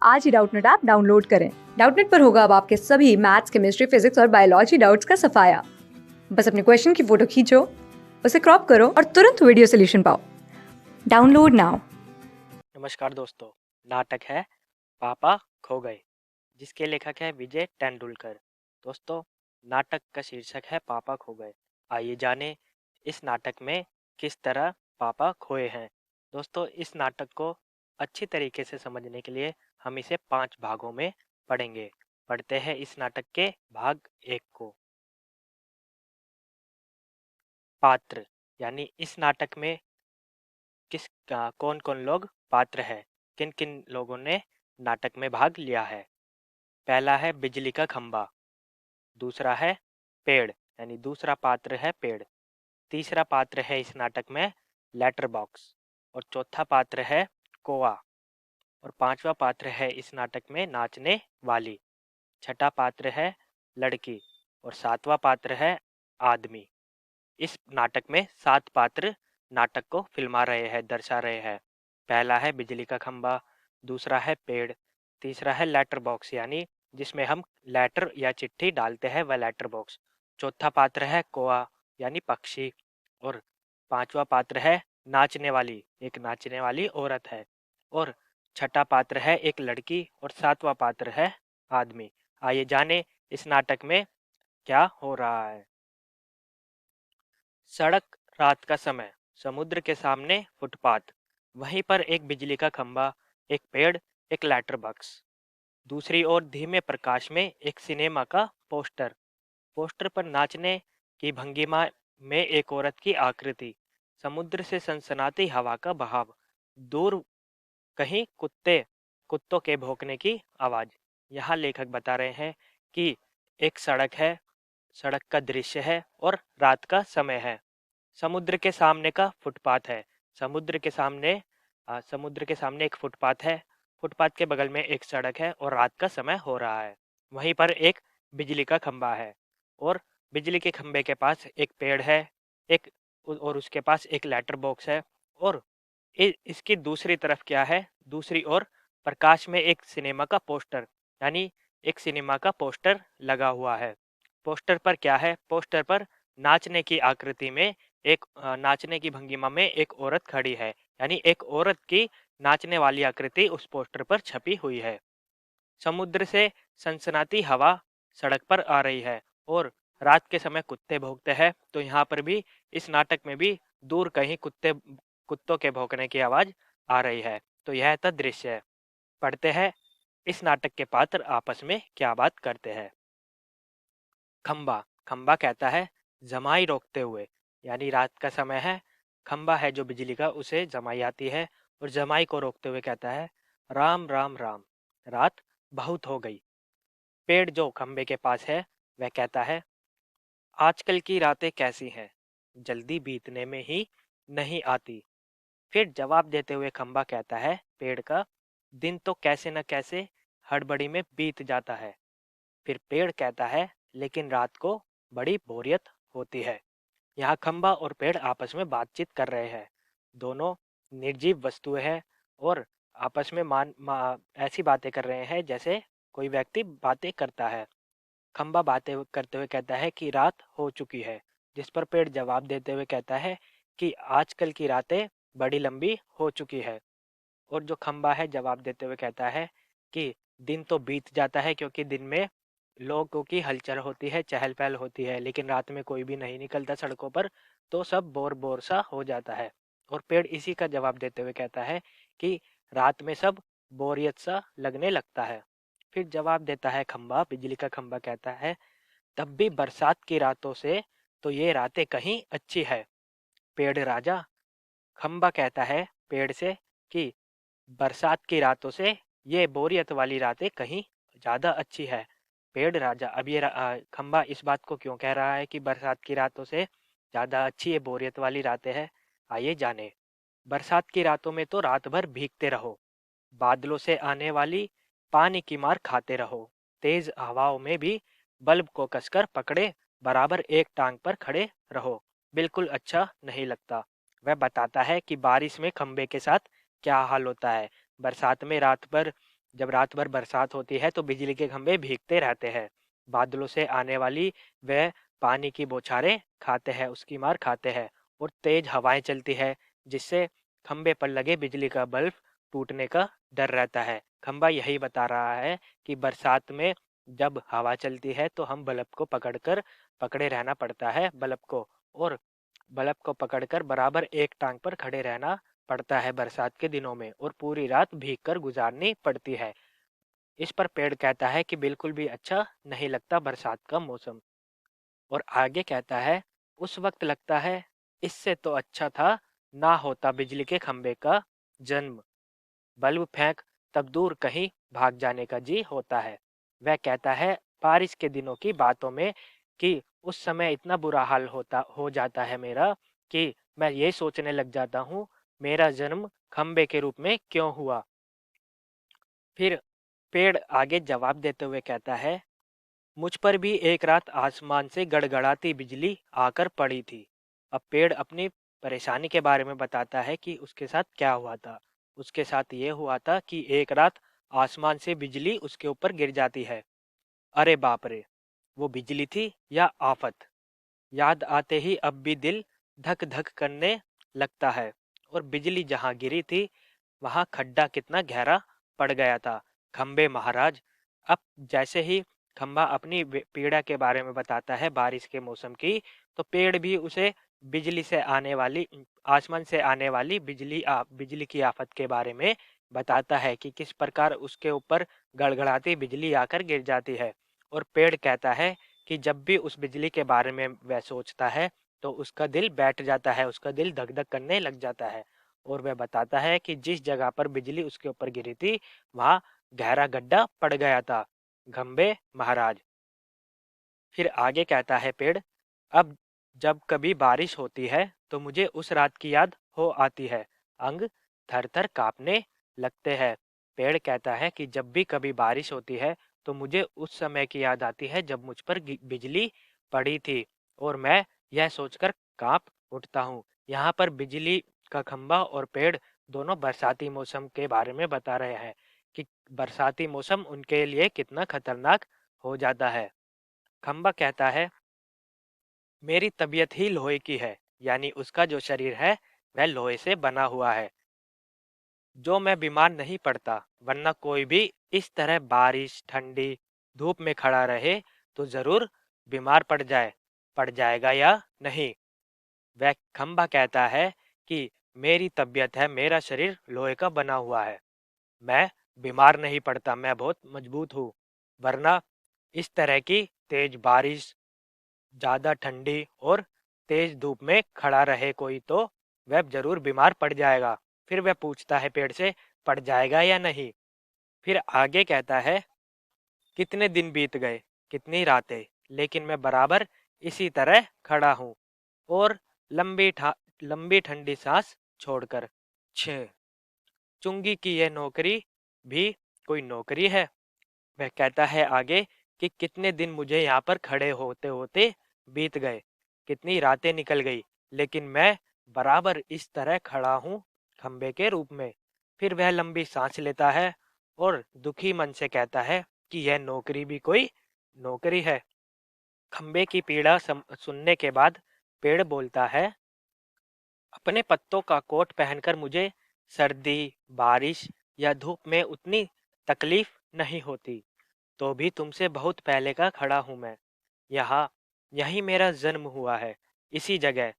आज ही Doubtnut app download करें। Doubtnut पर होगा अब आपके सभी मैथ्स, केमिस्ट्री, फिजिक्स और बायोलॉजी डाउट्स का सफाया। बस अपने क्वेश्चन की फोटो खींचो, उसे क्रॉप करो और तुरंत वीडियो सोल्यूशन पाओ। Download now. नमस्कार दोस्तों, नाटक है पापा खो गए, जिसके लेखक है विजय तेंदुलकर। दोस्तों, नाटक का शीर्षक है पापा खो गए। आइए जाने इस नाटक में किस तरह पापा खोए हैं। दोस्तों, इस नाटक को अच्छी तरीके से समझने के लिए हम इसे 5 भागों में पढ़ेंगे। पढ़ते हैं इस नाटक के भाग 1 को। पात्र, यानी इस नाटक में कौन कौन लोग पात्र हैं, किन किन लोगों ने नाटक में भाग लिया है। पहला है बिजली का खंभा, दूसरा है पेड़, यानी दूसरा पात्र है पेड़। तीसरा पात्र है इस नाटक में लेटर बॉक्स, और चौथा पात्र है कोआ, और पांचवा पात्र है इस नाटक में नाचने वाली। छठा पात्र है लड़की, और सातवां पात्र है आदमी। इस नाटक में 7 पात्र नाटक को फिल्मा रहे हैं, दर्शा रहे हैं। पहला है बिजली का खंभा, दूसरा है पेड़, तीसरा है लेटर बॉक्स, यानी जिसमें हम लेटर या चिट्ठी डालते हैं वह लेटर बॉक्स। चौथा पात्र है कोआ, यानी पक्षी, और पांचवा पात्र है नाचने वाली, एक नाचने वाली औरत है, और छठा पात्र है एक लड़की, और सातवां पात्र है आदमी। आइए जाने इस नाटक में क्या हो रहा है। सड़क, रात का समय, समुद्र के सामने फुटपाथ, वहीं पर एक बिजली का खंभा, एक पेड़, एक लेटर बॉक्स। दूसरी ओर धीमे प्रकाश में एक सिनेमा का पोस्टर, पोस्टर पर नाचने की भंगिमा में एक औरत की आकृति, समुद्र से सनसनाती हवा का बहाव, दूर कहीं कुत्तों के भौंकने की आवाज। यहाँ लेखक बता रहे हैं कि एक सड़क है, सड़क का दृश्य है और रात का समय है। समुद्र के सामने का फुटपाथ है, समुद्र के सामने एक फुटपाथ है, फुटपाथ के बगल में एक सड़क है और रात का समय हो रहा है। वहीं पर एक बिजली का खंभा है, और बिजली के खंभे के पास एक पेड़ है, एक और उसके पास एक लेटर बॉक्स है, और इसकी दूसरी तरफ क्या है, दूसरी ओर प्रकाश में एक सिनेमा का पोस्टर, यानी एक सिनेमा का पोस्टर लगा हुआ है। पोस्टर पर क्या है, पोस्टर पर नाचने की आकृति में नाचने की भंगिमा में एक औरत खड़ी है, यानी एक औरत की नाचने वाली आकृति उस पोस्टर पर छपी हुई है। समुद्र से सनसनाती हवा सड़क पर आ रही है, और रात के समय कुत्ते भौंकते हैं, तो यहाँ पर भी इस नाटक में भी दूर कहीं कुत्तों के भौंकने की आवाज आ रही है। तो यह था दृश्य है। पढ़ते हैं इस नाटक के पात्र आपस में क्या बात करते हैं। खंबा, खंबा कहता है जमाई रोकते हुए, यानी रात का समय है, खंबा है जो बिजली का, उसे जमाई आती है, और जमाई को रोकते हुए कहता है राम राम राम, रात बहुत हो गई। पेड़ जो खंबे के पास है वह कहता है आजकल की रातें कैसी हैं, जल्दी बीतने में ही नहीं आती। फिर जवाब देते हुए खंबा कहता है पेड़ का दिन तो कैसे न कैसे हड़बड़ी में बीत जाता है। फिर पेड़ कहता है लेकिन रात को बड़ी बोरियत होती है। यहाँ खंबा और पेड़ आपस में बातचीत कर रहे हैं। दोनों निर्जीव वस्तुएं हैं, और आपस में ऐसी बातें कर रहे हैं जैसे कोई व्यक्ति बातें करता है। खंबा बातें करते हुए कहता है कि रात हो चुकी है, जिस पर पेड़ जवाब देते हुए कहता है कि आजकल की रातें बड़ी लंबी हो चुकी है। और जो खंबा है जवाब देते हुए कहता है कि दिन तो बीत जाता है, क्योंकि दिन में लोगों की हलचल होती है, चहल पहल होती है, लेकिन रात में कोई भी नहीं निकलता सड़कों पर, तो सब बोर बोर सा हो जाता है। और पेड़ इसी का जवाब देते हुए कहता है कि रात में सब बोरियत सा लगने लगता है। फिर जवाब देता है खंबा, बिजली का खंबा कहता है तब भी बरसात की रातों से तो ये रातें कहीं अच्छी है पेड़ राजा। खंबा कहता है पेड़ से कि बरसात की रातों से ये बोरियत वाली रातें कहीं ज्यादा अच्छी है। पेड़ राजा, अब ये खंबा इस बात को क्यों कह रहा है कि बरसात की रातों से ज्यादा अच्छी ये बोरियत वाली रातें हैं, आइए जाने। बरसात की रातों में तो रात भर भीगते रहो, बादलों से आने वाली पानी की मार खाते रहो, तेज हवाओं में भी बल्ब को कसकर पकड़े बराबर एक टांग पर खड़े रहो, बिल्कुल अच्छा नहीं लगता। वह बताता है कि बारिश में खंबे के साथ क्या हाल होता है। बरसात में रात भर जब रात भर बरसात होती है तो बिजली के खंभे भीगते रहते हैं। बादलों से आने वाली वह पानी की बौछारें खाते हैं, उसकी मार खाते हैं, और तेज हवाएं चलती है, जिससे खंभे पर लगे बिजली का बल्ब टूटने का डर रहता है। खंभा यही बता रहा है कि बरसात में जब हवा चलती है तो हम बल्ब को पकड़े रहना पड़ता है बल्ब को, और बल्ब को पकड़कर बराबर एक टांग पर खड़े रहना पड़ता है बरसात के दिनों में, और पूरी रात भीग कर गुजारनी पड़ती है। इस पर पेड़ कहता है कि बिल्कुल भी अच्छा नहीं लगता बरसात का मौसम, और आगे कहता है, उस वक्त लगता है इससे तो अच्छा था ना होता बिजली के खंबे का जन्म। बल्ब फेंक तब दूर कहीं भाग जाने का जी होता है। वह कहता है बारिश के दिनों की बातों में कि उस समय इतना बुरा हाल हो जाता है मेरा, कि मैं ये सोचने लग जाता हूँ मेरा जन्म खंबे के रूप में क्यों हुआ। फिर पेड़ आगे जवाब देते हुए कहता है, मुझ पर भी एक रात आसमान से गड़गड़ाती बिजली आकर पड़ी थी। अब पेड़ अपनी परेशानी के बारे में बताता है कि उसके साथ क्या हुआ था। उसके साथ ये हुआ था कि एक रात आसमान से बिजली उसके ऊपर गिर जाती है। अरे बाप रे! वो बिजली थी या आफत? याद आते ही अब भी दिल धक धक करने लगता है। और बिजली जहाँ गिरी थी वहाँ खड्डा कितना गहरा पड़ गया था। खंबे महाराज, अब जैसे ही खंबा अपनी पीड़ा के बारे में बताता है बारिश के मौसम की, तो पेड़ भी उसे बिजली से आने वाली आसमान से आने वाली बिजली की आफत के बारे में बताता है कि किस प्रकार उसके ऊपर गड़गड़ाती बिजली आकर गिर जाती है। और पेड़ कहता है कि जब भी उस बिजली के बारे में वह सोचता है तो उसका दिल बैठ जाता है, उसका दिल धक धक करने लग जाता है। और वह बताता है कि जिस जगह पर बिजली उसके ऊपर गिरी थी वहां गहरा गड्ढा पड़ गया था। खंबे महाराज। फिर आगे कहता है पेड़, अब जब कभी बारिश होती है तो मुझे उस रात की याद हो आती है। अंग थर थर कांपने लगते हैं। पेड़ कहता है कि जब भी कभी बारिश होती है तो मुझे उस समय की याद आती है जब मुझ पर बिजली पड़ी थी, और मैं यह सोचकर कांप उठता हूँ। यहाँ पर बिजली का खंभा और पेड़ दोनों बरसाती मौसम के बारे में बता रहे हैं कि बरसाती मौसम उनके लिए कितना खतरनाक हो जाता है। खंबा कहता है, मेरी तबीयत ही लोहे की है, यानी उसका जो शरीर है वह लोहे से बना हुआ है, जो मैं बीमार नहीं पड़ता, वरना कोई भी इस तरह बारिश ठंडी धूप में खड़ा रहे तो जरूर बीमार पड़ जाएगा या नहीं। वह खंबा कहता है कि मेरी तबीयत है, मेरा शरीर लोहे का बना हुआ है, मैं बीमार नहीं पड़ता, मैं बहुत मजबूत हूँ, वरना इस तरह की तेज बारिश, ज़्यादा ठंडी और तेज धूप में खड़ा रहे कोई तो वह जरूर बीमार पड़ जाएगा। फिर वह पूछता है पेड़ से, पड़ जाएगा या नहीं। फिर आगे कहता है, कितने दिन बीत गए, कितनी रातें, लेकिन मैं बराबर इसी तरह खड़ा हूँ, और लंबी ठंडी सांस छोड़कर। छः, चुंगी की यह नौकरी भी कोई नौकरी है। वह कहता है आगे कि कितने दिन मुझे यहाँ पर खड़े होते होते बीत गए, कितनी रातें निकल गई, लेकिन मैं बराबर इस तरह खड़ा हूँ खंबे के रूप में। फिर वह लंबी सांस लेता है और दुखी मन से कहता है कि यह नौकरी भी कोई नौकरी है। खंबे की पीड़ा सुनने के बाद पेड़ बोलता है, अपने पत्तों का कोट पहनकर मुझे सर्दी, बारिश या धूप में उतनी तकलीफ नहीं होती, तो भी तुमसे बहुत पहले का खड़ा हूँ मैं। यहाँ यहीं मेरा जन्म हुआ है, इसी जगह।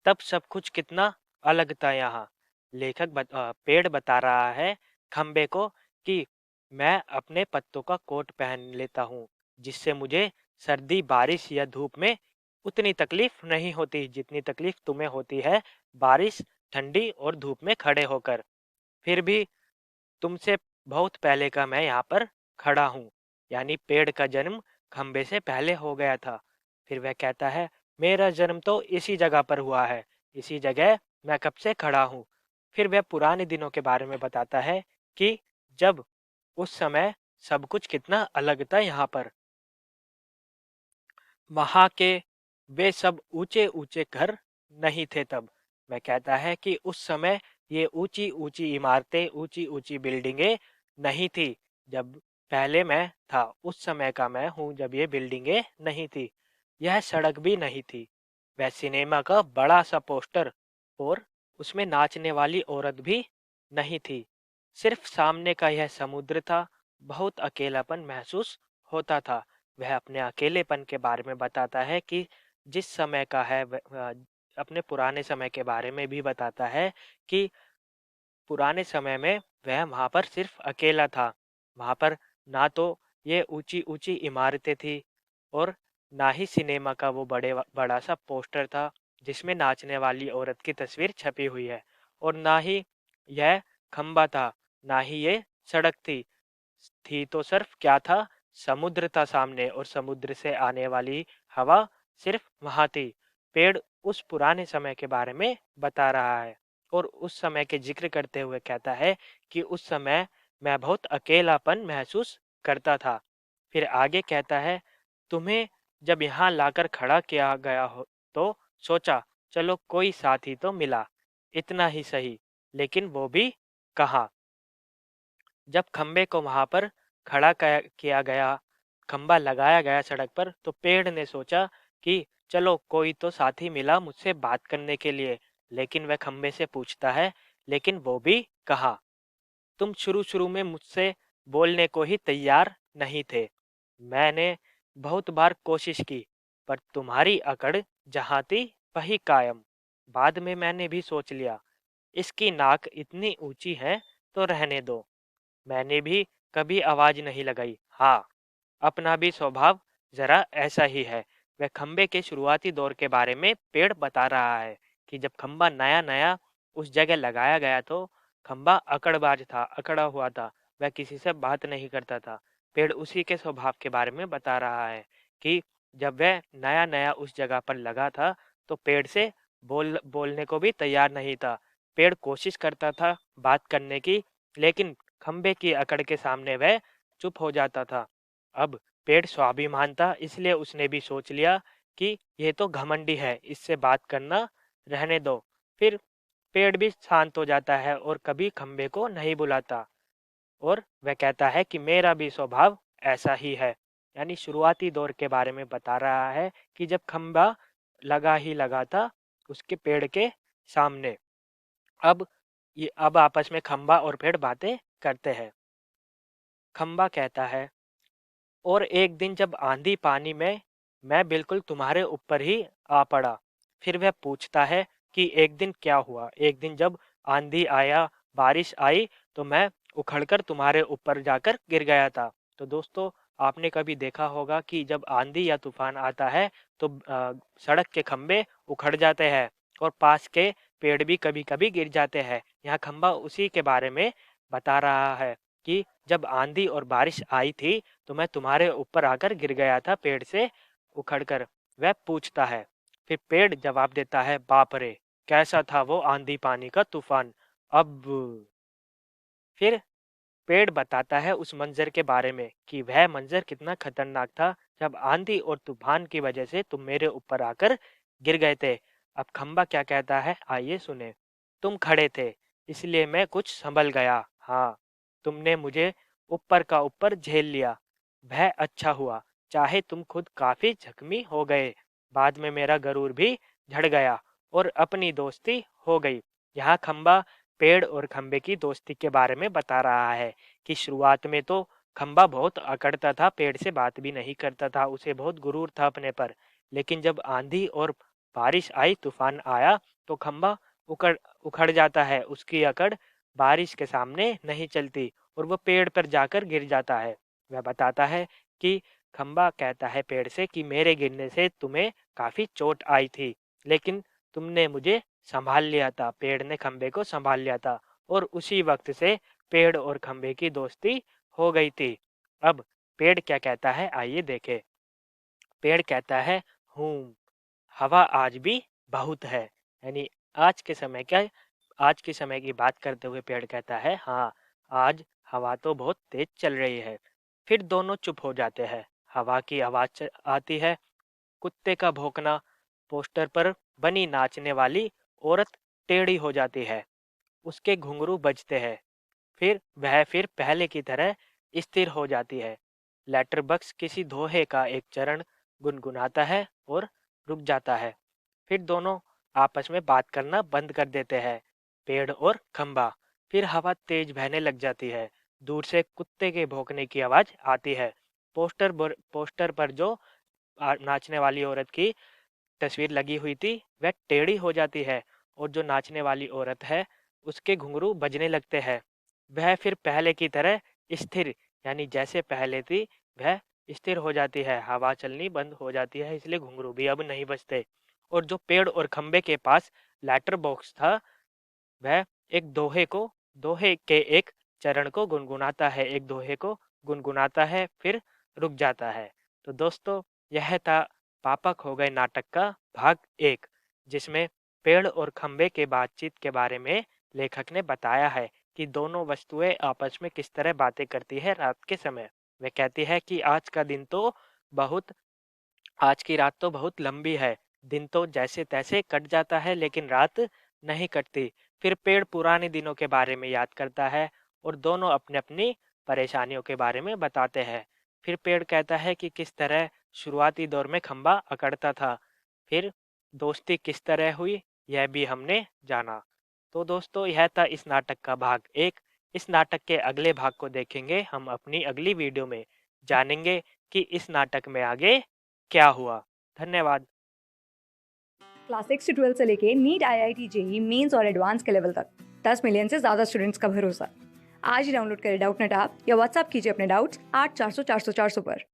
तब सब कुछ कितना अलग था यहाँ। पेड़ बता रहा है खंबे को कि मैं अपने पत्तों का कोट पहन लेता हूँ, जिससे मुझे सर्दी, बारिश या धूप में उतनी तकलीफ नहीं होती जितनी तकलीफ तुम्हें होती है बारिश, ठंडी और धूप में खड़े होकर। फिर भी तुमसे बहुत पहले का मैं यहाँ पर खड़ा हूँ, यानी पेड़ का जन्म खंबे से पहले हो गया था। फिर वह कहता है, मेरा जन्म तो इसी जगह पर हुआ है, इसी जगह मैं कब से खड़ा हूँ। फिर वह पुराने दिनों के बारे में बताता है कि जब उस समय सब कुछ कितना अलग था यहाँ पर। वहाँ के वे सब ऊंचे ऊंचे घर नहीं थे तब। वह कहता है कि उस समय ये ऊंची ऊंची इमारतें, ऊंची ऊंची बिल्डिंगें नहीं थी, जब पहले मैं था उस समय का मैं हूँ जब ये बिल्डिंगें नहीं थी, यह सड़क भी नहीं थी, वह सिनेमा का बड़ा सा पोस्टर और उसमें नाचने वाली औरत भी नहीं थी, सिर्फ सामने का यह समुद्र था। बहुत अकेलापन महसूस होता था। वह अपने अकेलेपन के बारे में बताता है कि जिस समय का है अपने पुराने समय के बारे में भी बताता है कि पुराने समय में वह वहाँ पर सिर्फ अकेला था। वहाँ पर ना तो ये ऊँची-ऊँची इमारतें थी और ना ही सिनेमा का वो बड़ा सा पोस्टर था जिसमें नाचने वाली औरत की तस्वीर छपी हुई है, और ना ही यह खंबा था, ना ही ये सड़क थी। थी तो सिर्फ क्या था, समुद्र था सामने, और समुद्र से आने वाली हवा सिर्फ वहाँ थी। पेड़ उस पुराने समय के बारे में बता रहा है और उस समय के जिक्र करते हुए कहता है कि उस समय मैं बहुत अकेलापन महसूस करता था। फिर आगे कहता है, तुम्हें जब यहाँ लाकर खड़ा किया गया हो तो सोचा चलो कोई साथी तो मिला, इतना ही सही, लेकिन वो भी कहाँ। जब खंबे को वहां पर खड़ा किया गया, खंबा लगाया गया सड़क पर, तो पेड़ ने सोचा कि चलो कोई तो साथी मिला मुझसे बात करने के लिए, लेकिन वह खंबे से पूछता है, लेकिन वो भी कहाँ। तुम शुरू शुरू में मुझसे बोलने को ही तैयार नहीं थे। मैंने बहुत बार कोशिश की, पर तुम्हारी अकड़ जहाँ थी वही कायम। बाद में मैंने भी सोच लिया, इसकी नाक इतनी ऊंची है तो रहने दो। मैंने भी कभी आवाज नहीं लगाई। हाँ, अपना भी स्वभाव जरा ऐसा ही है। वह खंबे के शुरुआती दौर के बारे में पेड़ बता रहा है कि जब खंबा नया नया उस जगह लगाया गया तो खंबा अकड़बाज था, अकड़ा हुआ था, वह किसी से बात नहीं करता था। पेड़ उसी के स्वभाव के बारे में बता रहा है कि जब वह नया नया उस जगह पर लगा था तो पेड़ से बोलने को भी तैयार नहीं था। पेड़ कोशिश करता था बात करने की, लेकिन खंबे की अकड़ के सामने वह चुप हो जाता था। अब पेड़ स्वाभिमान था, इसलिए उसने भी सोच लिया कि यह तो घमंडी है, इससे बात करना रहने दो। फिर पेड़ भी शांत हो जाता है और कभी खंबे को नहीं बुलाता, और वह कहता है कि मेरा भी स्वभाव ऐसा ही है। यानी शुरुआती दौर के बारे में बता रहा है कि जब खंबा लगा ही लगा था उसके पेड़ के सामने। अब अब आपस में खंबा और पेड़ बातें करते हैं। खंबा कहता है, और एक दिन जब आंधी पानी में मैं बिल्कुल तुम्हारे ऊपर ही आ पड़ा। फिर वह पूछता है कि एक दिन क्या हुआ। एक दिन जब आंधी आया, बारिश आई, तो मैं उखड़कर तुम्हारे ऊपर जाकर गिर गया था। तो दोस्तों, आपने कभी देखा होगा कि जब आंधी या तूफान आता है तो सड़क के खंभे उखड़ जाते हैं और पास के पेड़ भी कभी कभी गिर जाते हैं। यहाँ खंबा उसी के बारे में बता रहा है कि जब आंधी और बारिश आई थी तो मैं तुम्हारे ऊपर आकर गिर गया था पेड़ से उखड़कर। वह पूछता है, फिर पेड़ जवाब देता है, बाप रे, कैसा था वो आंधी पानी का तूफान। अब फिर पेड़ बताता है उस मंजर के बारे में कि वह मंजर कितना खतरनाक था जब आंधी और तूफान की वजह से तुम मेरे ऊपर आकर गिर गए थे। अब खंबा क्या कहता है, आइए सुने। तुम खड़े थे, इसलिए मैं कुछ संभल गया। हाँ, तुमने मुझे ऊपर का ऊपर झेल लिया, वह अच्छा हुआ। चाहे तुम खुद काफी जख्मी हो गए, बाद में मेरा गरूर भी झड़ गया और अपनी दोस्ती हो गई। यहाँ खंबा पेड़ और खंबे की दोस्ती के बारे में बता रहा है कि शुरुआत में तो खंबा बहुत अकड़ता था, पेड़ से बात भी नहीं करता था, उसे बहुत गुरूर था अपने पर। लेकिन जब आंधी और बारिश आई, तूफान आया, तो खंबा उकड़ उखड़ जाता है। उसकी अकड़ बारिश के सामने नहीं चलती और वो पेड़ पर जाकर गिर जाता है। वह बताता है कि खंबा कहता है पेड़ से कि मेरे गिरने से तुम्हें काफी चोट आई थी, लेकिन तुमने मुझे संभाल लिया था। पेड़ ने खंबे को संभाल लिया था और उसी वक्त से पेड़ और खंबे की दोस्ती हो गई थी। अब पेड़ क्या कहता है, आइए देखें। पेड़ कहता है, हूँ, हवा आज भी बहुत है। यानी आज के समय क्या, आज के समय की बात करते हुए पेड़ कहता है, हाँ, आज हवा तो बहुत तेज चल रही है। फिर दोनों चुप हो जाते हैं। हवा की आवाज आती है, कुत्ते का भौंकना, पोस्टर पर बनी नाचने वाली औरत टेढ़ी हो जाती है, उसके घुंघरू बजते हैं। फिर वह फिर पहले की तरह स्थिर हो जाती है। लेटरबक्स किसी दोहे का एक चरण गुनगुनाता है और रुक जाता है। फिर दोनों आपस में बात करना बंद कर देते हैं। पेड़ और खंबा। फिर हवा तेज बहने लग जाती है। दूर से कुत्ते के भौंकने की आवाज आती है। पोस्टर पर जो नाचने वाली औरत की तस्वीर लगी हुई थी वह टेढ़ी हो जाती है और जो नाचने वाली औरत है उसके घुंघरू बजने लगते हैं। वह फिर पहले की तरह स्थिर, यानी जैसे पहले थी वह स्थिर हो जाती है। हवा चलनी बंद हो जाती है, इसलिए घुंघरू भी अब नहीं बजते। और जो पेड़ और खंबे के पास लेटर बॉक्स था वह एक दोहे के एक चरण को गुनगुनाता है, एक दोहे को गुनगुनाता है, फिर रुक जाता है। तो दोस्तों, यह था पापा खो गए नाटक का भाग 1, जिसमें पेड़ और खंबे के बातचीत के बारे में लेखक ने बताया है कि दोनों वस्तुएं आपस में किस तरह बातें करती है रात के समय। वह कहती है कि बहुत आज की रात तो बहुत लंबी है। दिन तो जैसे तैसे कट जाता है लेकिन रात नहीं कटती। फिर पेड़ पुराने दिनों के बारे में याद करता है और दोनों अपने अपनी परेशानियों के बारे में बताते हैं। फिर पेड़ कहता है कि किस तरह शुरुआती दौर में खंबा अकड़ता था, फिर दोस्ती किस तरह हुई यह भी हमने जाना। तो दोस्तों, यह था इस नाटक का भाग 1। इस नाटक के अगले भाग को देखेंगे हम अपनी अगली वीडियो में। जानेंगे कि इस नाटक में आगे क्या हुआ। धन्यवाद। क्लास 6 से 12 से लेके नीट, IIT, जेई मेंस और एडवांस के लेवल तक 10 मिलियन से ज़्यादा स्टूडेंट्स का भरोसा। आज ही डाउनलोड करें डाउटनेट ऐप या व्हाट्सएप कीजिए अपने डाउट्स 8400 400 400 पर।